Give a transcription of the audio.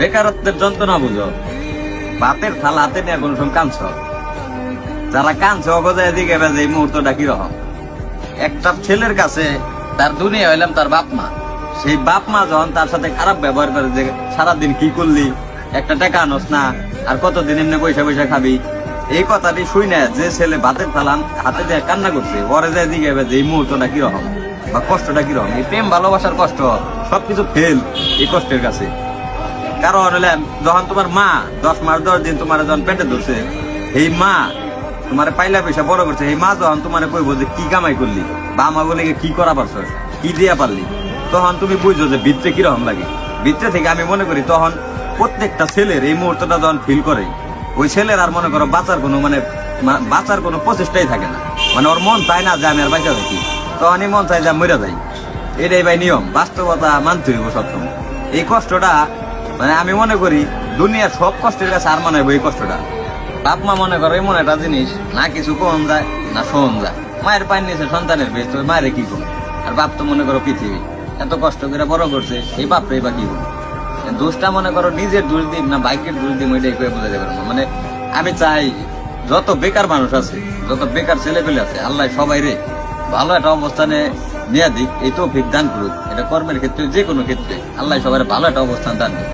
বেকারত্বের যন্ত্রণা বুঝো, বাপের থালা হাতে নিয়ে কোন সময় কাঁদছ, যারা কাঁদছে অগজায় দিকে বেজে এই মুহূর্তটা কিরকম। একটা ছেলের কাছে তার দুনিয়া হইলাম তার বাপ মা, সেই বাপ মা যখন তার সাথে খারাপ ব্যবহার করে যে সারাদিন কি করলি, একটা টাকা আনস না, আর কতদিন এমনি পয়সা পয়সা খাবি, এই কথাটি শুই না যে ছেলে ভাতের থালা হাতে দিয়ে কান্না করছে, ওরে যায় দিকে বেজে এই মুহূর্তটা কিরকম বা কষ্টটা কিরকম। এই প্রেম ভালোবাসার কষ্ট সবকিছু ফেল এই কষ্টের কাছে। কারণ হলে যখন তোমার মা 10 মাস 10 দিন তোমার যখন পেটে ধরছে, এই মা তোমার পাইলা পয়সা বড় করছে, এই মা যখন তোমার কইব যে কি কামাই করলি বা আমা বলে কি করা পারছ, কি দিয়া পারলি, তখন তুমি বুঝছো যে ভিতরে কিরকম লাগে। ভিতরে থেকে আমি মনে করি তখন প্রত্যেকটা ছেলের এই মুহূর্তটা যখন ফিল করে, ওই ছেলের আর মনে করো বাঁচার কোনো প্রচেষ্টাই থাকে না। মানে ওর মন চায় না যে আমি আর বাঁচা থাকি, তখনই মন চায় যে মরে যাই। এটাই ভাই নিয়ম, বাস্তবতা মানতে হইব সবসময়। এই কষ্টটা মানে আমি মনে করি দুনিয়ার সব কষ্টের কাছে আর মনে হইব এই কষ্টটা। বাপ মা মনে করো এমন একটা জিনিস, না কিছু কম যায় না শোন যায়। মায়ের পায়ের নিচে সন্তানের বেশ, তো মায়ের কি কম। আর বাপ তো মনে করো পৃথিবী, এত কষ্ট করে বড় করছে, এই বাপরে বা কি কম। দোষটা মনে করো নিজের দোষ দিন না বাইকের দোষ দিন, ওইটাই করে বোঝাতে পারবো না। মানে আমি চাই যত বেকার মানুষ আছে, যত বেকার ছেলে পেলে আছে, আল্লাহ সবাই রে ভালো একটা অবস্থানে নিয়ে দিক, এই তৌফিক দান করুক। এটা কর্মের ক্ষেত্রে যে কোনো ক্ষেত্রে আল্লাহ সবাই ভালো একটা অবস্থান দান করুক।